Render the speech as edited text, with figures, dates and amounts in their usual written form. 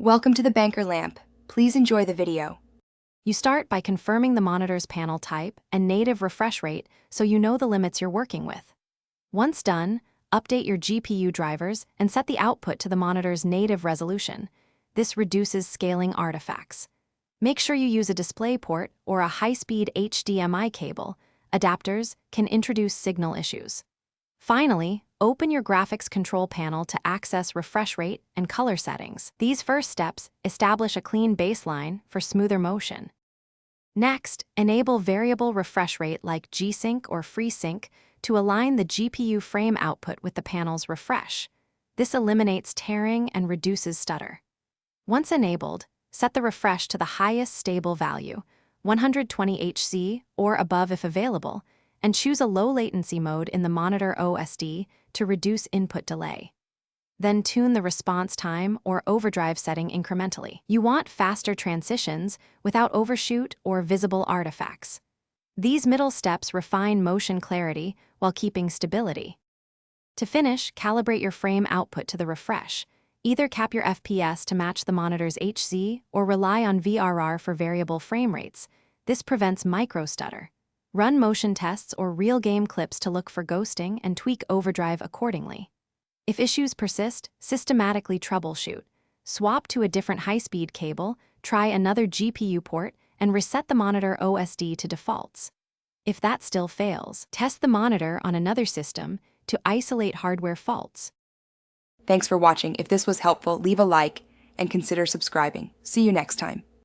Welcome to the Banker Lamp. Please enjoy the video. You start by confirming the monitor's panel type and native refresh rate so you know the limits you're working with. Once done, update your GPU drivers and set the output to the monitor's native resolution. This reduces scaling artifacts. Make sure you use a DisplayPort or a high-speed HDMI cable. Adapters can introduce signal issues. Finally, open your graphics control panel to access refresh rate and color settings. These first steps establish a clean baseline for smoother motion. Next, enable variable refresh rate like G-Sync or FreeSync to align the GPU frame output with the panel's refresh. This eliminates tearing and reduces stutter. Once enabled, set the refresh to the highest stable value, 120 Hz or above if available, and choose a low-latency mode in the monitor OSD to reduce input delay. Then tune the response time or overdrive setting incrementally. You want faster transitions without overshoot or visible artifacts. These middle steps refine motion clarity while keeping stability. To finish, calibrate your frame output to the refresh. Either cap your FPS to match the monitor's HZ or rely on VRR for variable frame rates. This prevents micro-stutter. Run motion tests or real game clips to look for ghosting and tweak overdrive accordingly. If issues persist, systematically troubleshoot. Swap to a different high-speed cable, try another GPU port, and reset the monitor OSD to defaults. If that still fails, test the monitor on another system to isolate hardware faults. Thanks for watching. If this was helpful, leave a like and consider subscribing. See you next time.